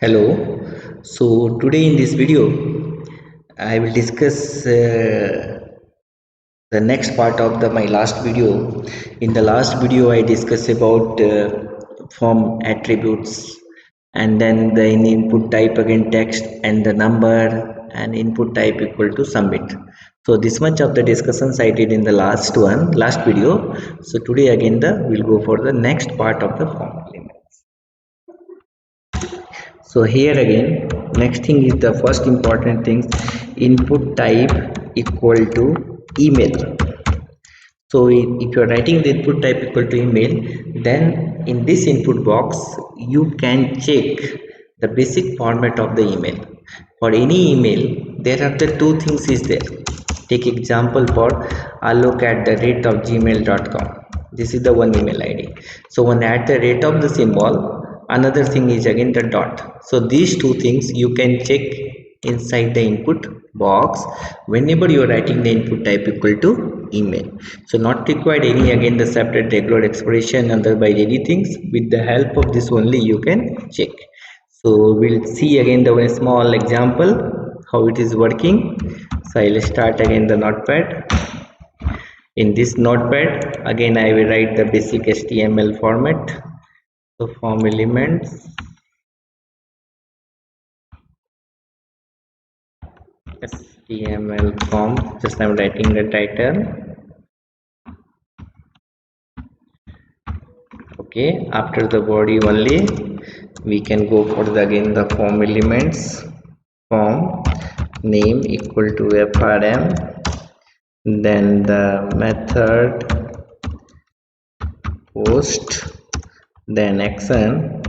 Hello. So today in this video I will discuss the next part of my last video. In the last video I discussed about form attributes, and then the input type again text and the number, and input type equal to submit. So this much of the discussions I did in the last video. So today again we'll go for the next part of the form element. So here again, next thing is the first important thing, input type equal to email. So if you are writing the input type equal to email, then in this input box you can check the basic format of the email. For any email there are the two things is there. Take example for alok@gmail.com. This is the one email ID. So when at the rate of the symbol, another thing is again the dot. So these two things you can check inside the input box whenever you are writing the input type equal to email. So not required any again the separate regular expression otherwise any things. With the help of this only you can check. So we'll see again the one small example how it is working. So I'll start again the notepad. In this notepad again I will write the basic HTML format. So form elements, HTML form, just I'm writing the title. Okay, after the body only we can go for the again the form elements. Form name equal to frm, then the method post, then action.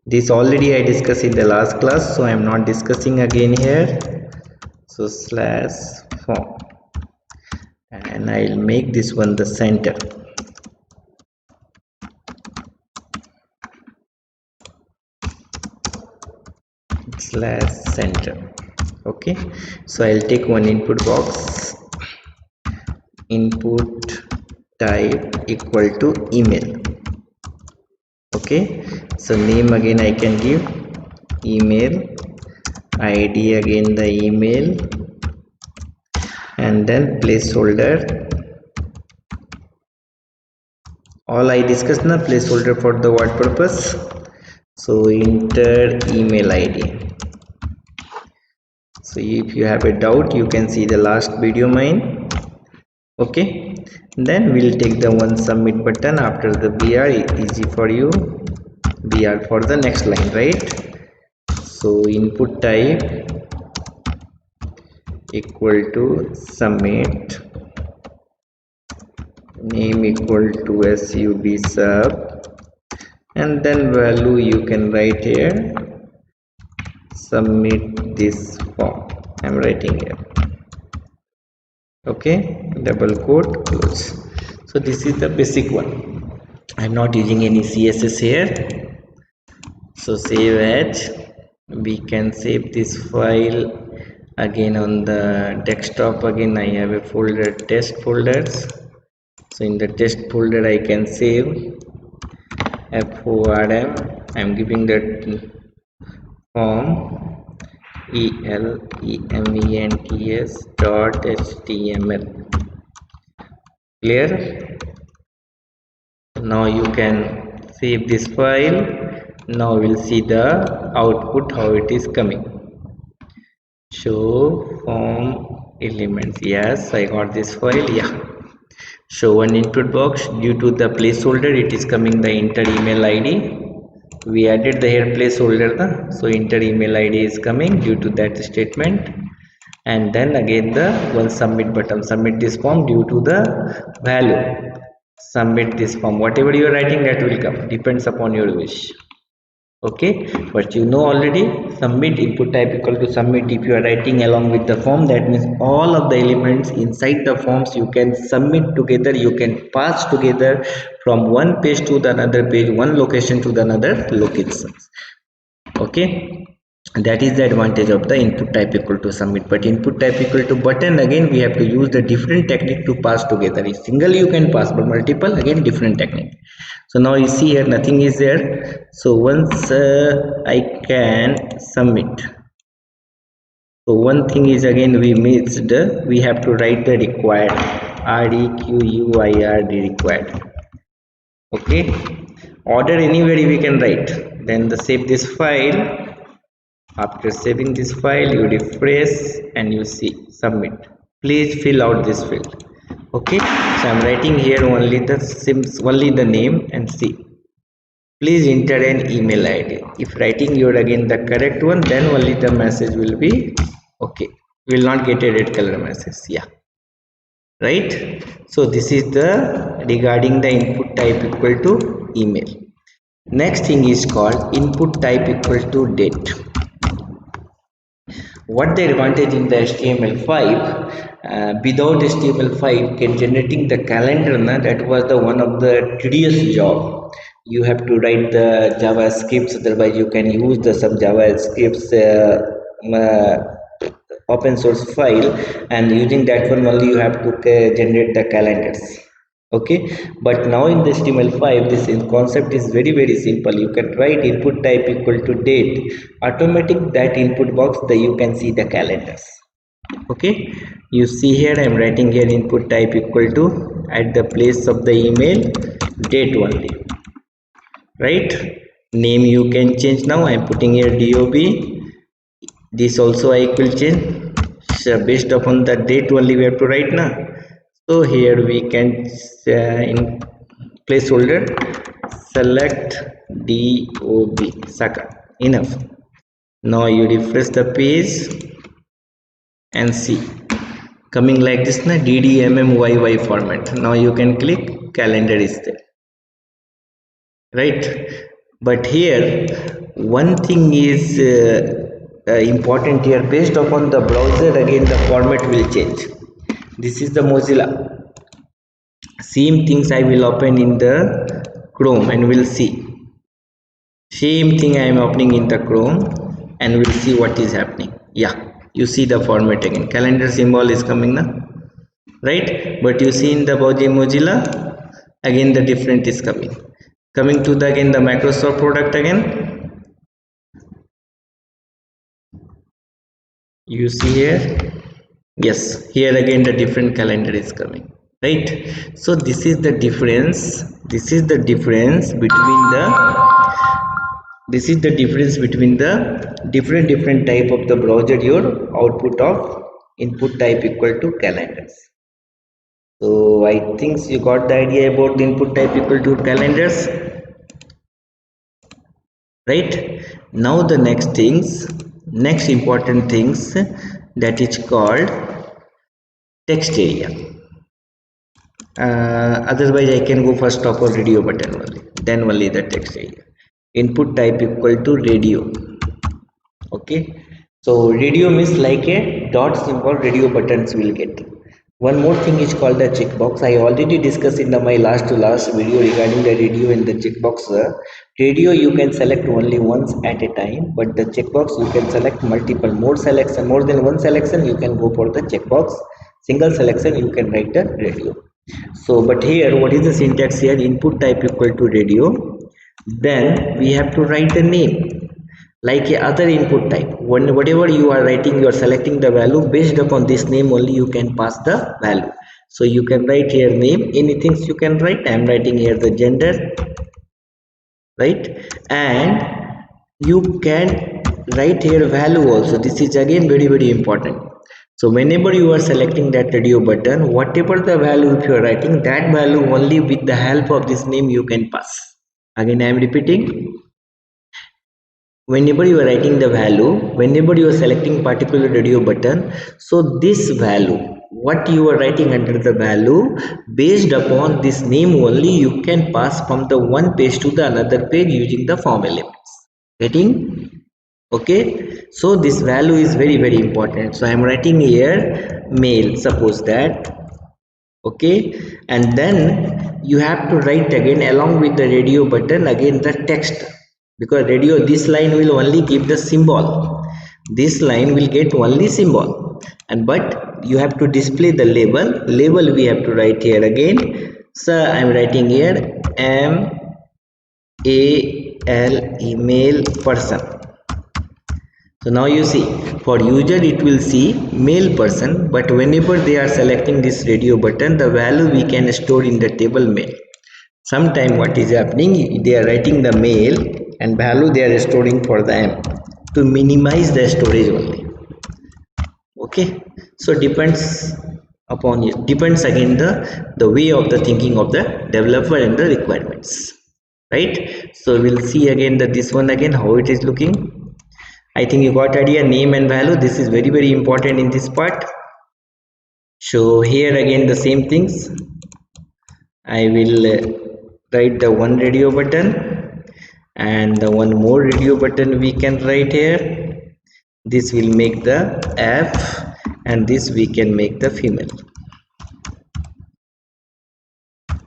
This already I discussed in the last class, so I am not discussing again here. So slash form, and I'll make this one the center. Slash center. Okay, so I'll take one input box, input type equal to email. Okay, so name again I can give email, ID again the email, and then placeholder. All I discussed now, placeholder for the what purpose? So enter email ID. So if you have a doubt you can see the last video mine. Okay, then we'll take the one submit button after the BR, easy for you, BR for the next line, right? So input type equal to submit, name equal to sub sub, and then value you can write here, submit this form. I'm writing here. Okay, double quote, close. So this is the basic one. I'm not using any CSS here. So save as. We can save this file again on the desktop. Again I have a folder, test folders. So in the test folder I can save form. I'm giving that form elements.html. Clear? Now you can save this file. Now we'll see the output how it is coming. Show form elements. Yes, I got this file. Yeah, show one input box. Due to the placeholder it is coming the enter email ID. We added the here placeholder, so enter email ID is coming due to that statement. And then again the one submit button, submit this form due to the value, submit this form. Whatever you are writing that will come, depends upon your wish. Okay, but you know already, submit input type equal to submit. If you are writing along with the form, that means all of the elements inside the forms you can submit together, you can pass together from one page to the another page, one location to the another location. Okay, that is the advantage of the input type equal to submit. But input type equal to button, again we have to use the different technique to pass together. If single you can pass, but multiple, again different technique. So now you see here nothing is there. So once I can submit, so one thing is, again we missed, we have to write the required, required, required. Okay, order anywhere we can write. Then the save this file. After saving this file, you refresh and you see submit. Please fill out this field. Okay, so I'm writing here only the sims, only the name, and see. Please enter an email ID. If writing your again the correct one, then only the message will be okay. You will not get a red color message. Yeah, right. So this is the regarding the input type equal to email. Next thing is called input type equal to date. What the advantage in the HTML5, without HTML5 can generating the calendar, na, that was the one of the tedious job. You have to write the JavaScripts, otherwise you can use the some JavaScripts open source file, and using that one only you have to generate the calendars. Okay, but now in the HTML5 this concept is very simple. You can write input type equal to date, automatic that input box that you can see the calendars. Okay, you see here I am writing here input type equal to, at the place of the email, date only, right. Name you can change. Now I am putting here dob. This also I will change. So based upon the date only we have to write now. So here we can in placeholder select dob Saka. Enough. Now you refresh the page and see coming like this na, ddmmyy format. Now you can click, calendar is there, right. But here one thing is important here. Based upon the browser, again the format will change. This is the Mozilla. Same things I will open in the Chrome and we'll see. Same thing I am opening in the Chrome and we'll see what is happening. Yeah, you see the format again. Calendar symbol is coming now, right. But you see in the Mozilla, again the different is coming. Coming to the again the Microsoft product again. You see here, yes, here again the different calendar is coming, right. So this is the difference. This is the difference between the, this is the difference between the different type of the browser, your output of input type equal to calendars. So I think you got the idea about the input type equal to calendars, right. Now the next things, next important things, that is called text area. Otherwise I can go first of all radio button only, then only the text area. Input type equal to radio. Okay, so radio means like a dot symbol, radio buttons will get. One more thing is called the checkbox. I already discussed in my last to last video regarding the radio and the checkbox. Radio you can select only once at a time, but the checkbox you can select multiple, more selection, more than one selection you can go for the checkbox. Single selection you can write the radio. So but here what is the syntax here? Input type equal to radio, then we have to write the name like a other input type. When whatever you are writing, you are selecting the value, based upon this name only you can pass the value. So you can write here name, anything you can write. I am writing here the gender, right, and you can write here value also. This is again very important. So whenever you are selecting that radio button, whatever the value if you are writing, that value only with the help of this name you can pass. Again I am repeating, whenever you are writing the value, whenever you are selecting particular radio button, so this value what you are writing under the value, based upon this name only you can pass from the one page to the another page using the form elements. Getting? Okay, so this value is very very important. So I am writing here male, suppose that. Okay, and then you have to write again along with the radio button again the text, because radio, this line will only give the symbol, this line will get only symbol, and but you have to display the label we have to write here again. So I am writing here M A L, email person. So now you see, for user it will see male person, but whenever they are selecting this radio button, the value we can store in the table male. Sometime what is happening, they are writing the male and value they are storing for them to minimize the storage only. Okay, so depends upon you, depends again the way of the thinking of the developer and the requirements, right? So we'll see again that this one again how it is looking. I think you got idea, name and value, this is very very important in this part. So here again the same things, I will write the one radio button, and the one more radio button we can write here. This will make the F, and this we can make the female,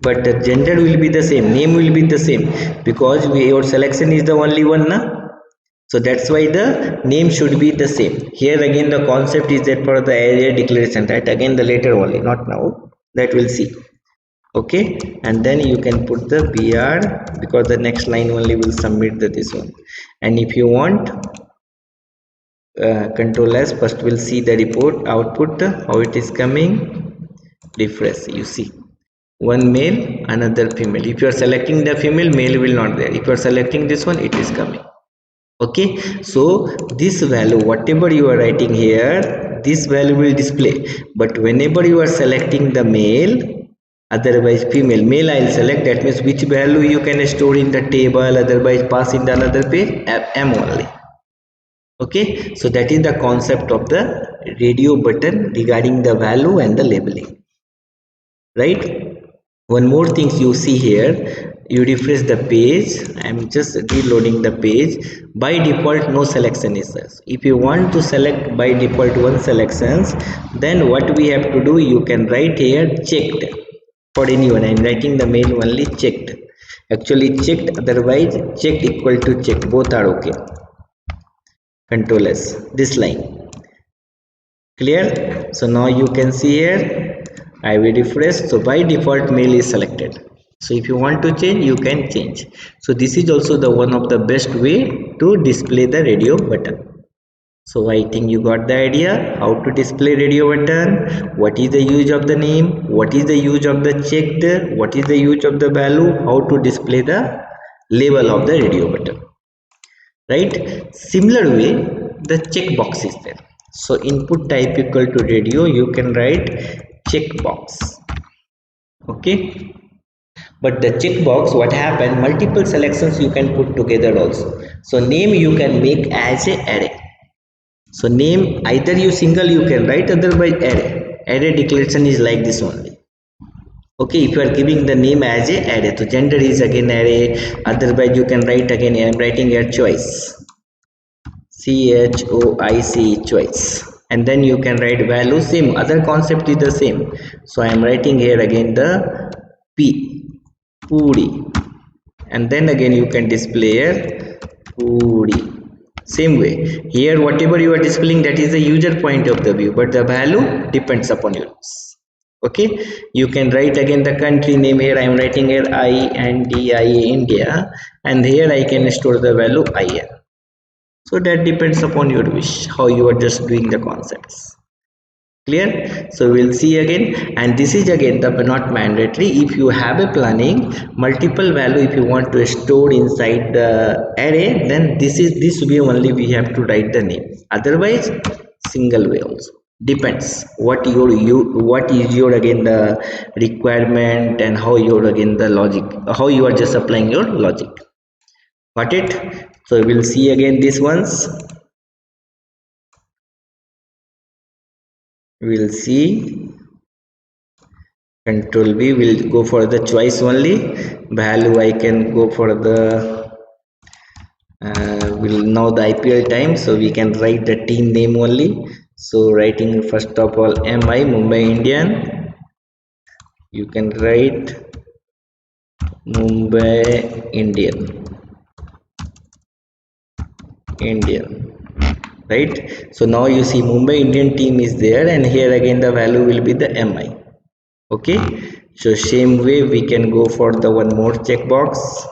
but the gender will be the same, name will be the same, because your selection is the only one na. So that's why the name should be the same. Here again the concept is that for the area declaration, right? Again the later only, not now, that we'll see. Okay, and then you can put the BR, because the next line only will submit this one. And if you want, control S, first we'll see the report output how it is coming. Refresh, you see one male another female. If you are selecting the female, male will not there. If you are selecting this one, it is coming. Okay, so this value whatever you are writing here, this value will display, but whenever you are selecting the male, otherwise female, male I'll select, that means which value you can store in the table, otherwise pass in the another page, M only. Okay, so that is the concept of the radio button regarding the value and the labeling, right? One more things you see here, you refresh the page. I'm just reloading the page. By default no selection is there. If you want to select by default one selections, then what we have to do, you can write here checked for anyone. I'm writing the mail only checked, actually checked, otherwise checked equal to checked, both are okay. Control S, this line clear. So now you can see here, I will refresh. So by default male is selected, so if you want to change you can change. So this is also the one of the best way to display the radio button. So I think you got the idea how to display radio button, what is the use of the name, what is the use of the checked, what is the use of the value, how to display the label of the radio button, right? Similar way the checkbox is there. So input type equal to radio, you can write checkbox. Okay, but the checkbox, what happened, multiple selections you can put together also. So name you can make as a array. So name either you single you can write, otherwise array declaration is like this only. Okay, if you are giving the name as a array, so gender is again array, otherwise you can write again, I am writing here choice, choice, choice, and then you can write value, same other concept is the same. So I am writing here again the p puri, and then again you can display here puri. Same way here, whatever you are displaying, that is the user point of the view, but the value depends upon you. Okay, you can write again the country name. Here I am writing here India, India, and here I can store the value IN. So that depends upon your wish, how you are just doing the concepts. Clear? So we'll see again, and this is again the not mandatory. If you have a planning multiple value, if you want to store inside the array, then this way only we have to write the name, otherwise single way also. Depends what what is your again the requirement, and how you're again the logic, how you are just applying your logic. Got it? So we'll see again these ones. We'll see control B, will go for the choice only. Value I can go for the will now the IPL time, so we can write the team name only. So writing first of all MI Mumbai Indian, you can write Mumbai Indian, right? So now you see Mumbai Indian team is there, and here again the value will be the MI. Okay, so same way we can go for the one more checkbox.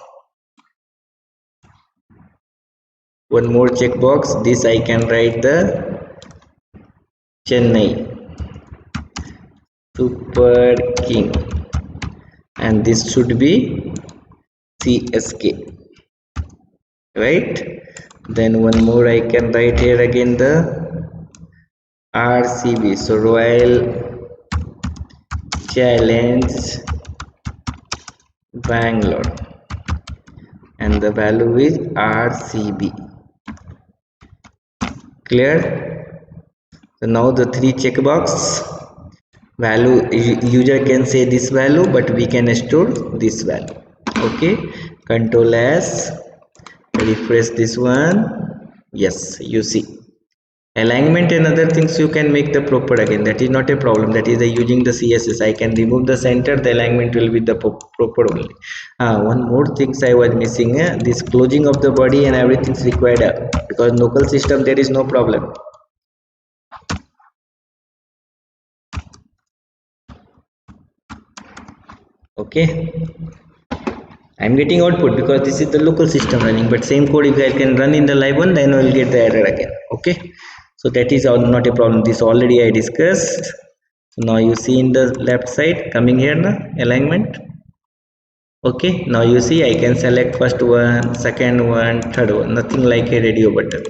This I can write the Chennai Super King, and this should be CSK, right? Then one more I can write here again the RCB, so Royal Challenge Bangalore, and the value is RCB. Clear? So now the three checkbox value, user can say this value, but we can store this value. Okay, Control S, refresh this one. Yes, you see alignment and other things you can make the proper again, that is not a problem. That is using the CSS, I can remove the center, the alignment will be the proper only. One more things I was missing, this closing of the body and everything is required, because local system there is no problem. Okay, I'm getting output because this is the local system running, but same code if I can run in the live one, then I will get the error again. Okay, so that is all not a problem. This already I discussed. So now you see in the left side coming here na alignment. Okay, now you see I can select first one, second one, third one, nothing like a radio button.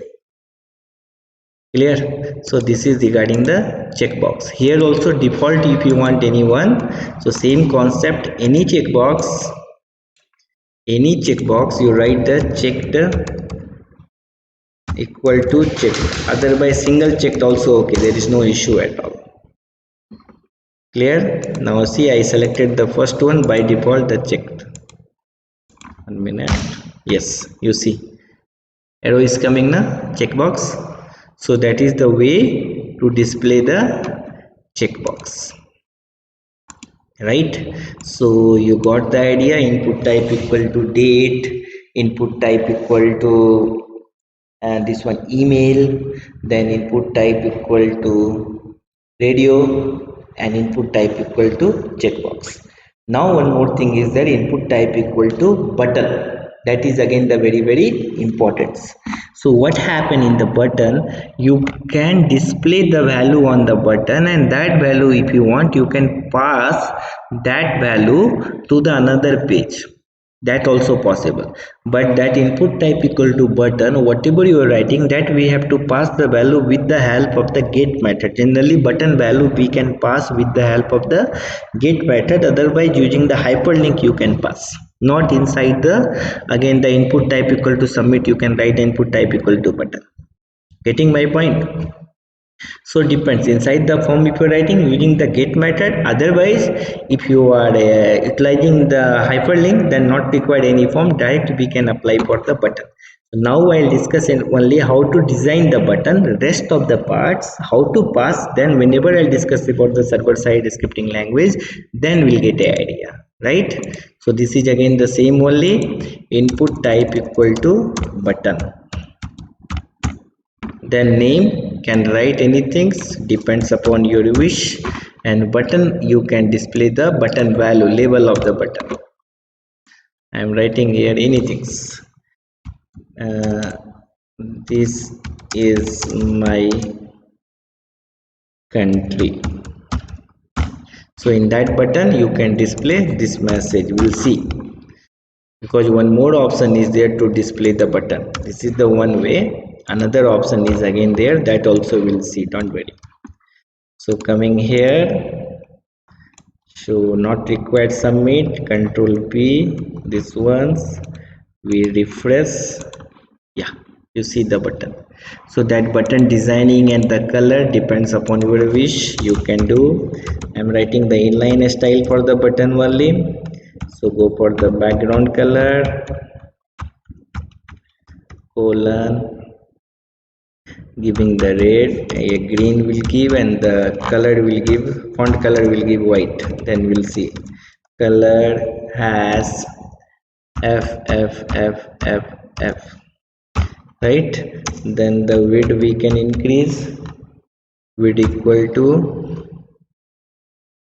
Clear? So this is regarding the checkbox. Here also default if you want anyone. So same concept, any checkbox you write the checked equal to checked, otherwise single checked also okay, there is no issue at all. Clear? Now see I selected the first one, by default the checked. 1 minute. Yes, you see arrow is coming na checkbox. So that is the way to display the checkbox, right? So you got the idea. Input type equal to date, input type equal to this one email, then input type equal to radio, and input type equal to checkbox. Now one more thing is that input type equal to button, that is again the very important. So what happen in the button, you can display the value on the button, and that value if you want you can pass that value to the another page, that also possible. But that input type equal to button, whatever you are writing, that we have to pass the value with the help of the get method. Generally button value we can pass with the help of the get method, otherwise using the hyperlink you can pass, not inside the again the input type equal to submit, you can write input type equal to button. Getting my point? So depends, inside the form if you are writing using the get method, otherwise if you are utilizing the hyperlink, then not required any form, direct we can apply for the button. Now I'll discuss only how to design the button, rest of the parts how to pass, then whenever I'll discuss about the server side scripting language, then we'll get an idea, right? So this is again the same only, input type equal to button, then name can write anything, depends upon your wish, and button you can display the button value, label of the button. I am writing here anything. This is my country. So in that button you can display this message, we'll see, because one more option is there to display the button. This is the one way, another option is again there, that also we'll see, don't worry. So coming here, show not required submit, control P, this ones we refresh. Yeah, you see the button. So that button designing and the color depends upon your wish, you can do. I'm writing the inline style for the button only. So go for the background color, colon, giving the red, a green will give, and the color will give, font color will give white. Then we'll see color has f f f f f, right? Then the width we can increase, width equal to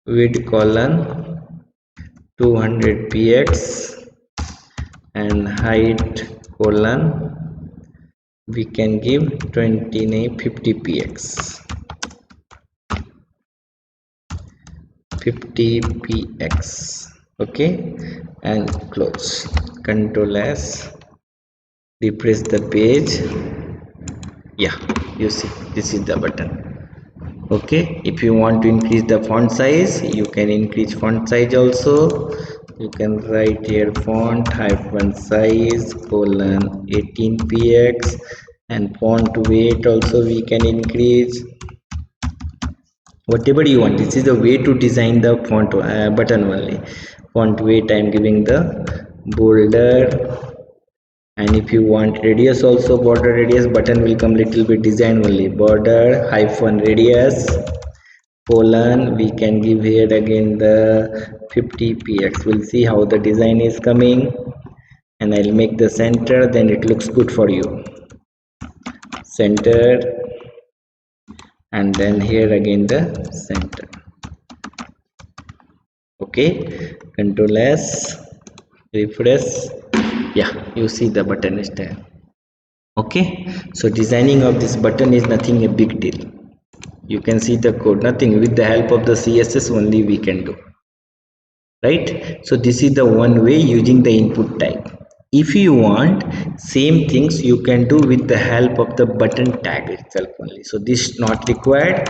width colon 200 px, and height colon we can give 50 px, 50 px. Okay, and close. Control S, refresh the page. Yeah, you see this is the button. Okay, if you want to increase the font size, you can increase font size also. You can write here font hyphen size colon 18 px, and font weight also we can increase, whatever you want. This is the way to design the font button only. Font weight I am giving the bolder, and if you want radius also, border radius button will come little bit design only, border hyphen radius colon we can give here again the 50 px. We'll see how the design is coming, and I'll make the center, then it looks good for you. Center, and then here again the center. Okay, control S, refresh. Yeah, you see the button is there. Okay, so designing of this button is nothing a big deal. You can see the code, nothing, with the help of the CSS only we can do, right? So this is the one way using the input type. If you want same things, you can do with the help of the button tag itself only. So this is not required,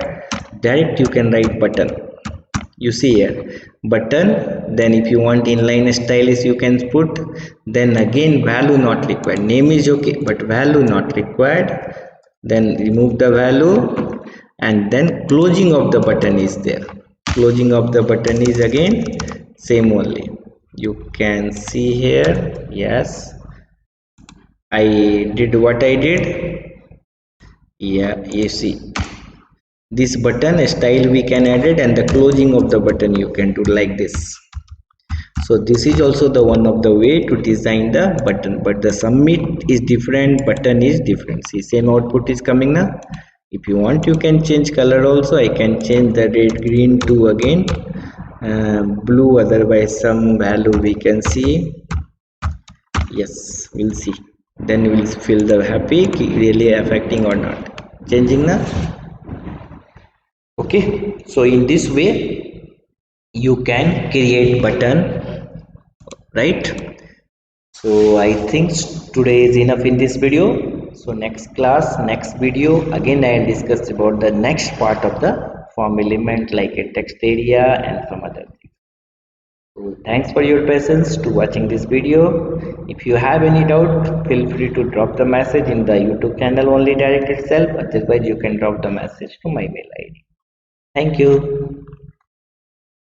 direct you can write button. You see here button, then if you want inline stylus you can put, then again value not required, name is okay but value not required. Then remove the value, and then closing of the button is there. Closing of the button is again same only. You can see here, yes, I did what I did. Yeah, you see this button style we can add it, and the closing of the button you can do like this. So this is also the one of the way to design the button, but the submit is different, button is different. See, same output is coming now. If you want you can change color also. I can change the red green to again blue, otherwise some value we can see. Yes, we'll see, then we'll feel the happy really affecting or not changing now. Okay, so in this way you can create button, right? So I think today is enough in this video. So next class, next video, again I'll discuss about the next part of the form element, like a text area and some other things. So thanks for your patience to watching this video. If you have any doubt, feel free to drop the message in the YouTube channel only direct itself, otherwise you can drop the message to my mail ID. Thank you.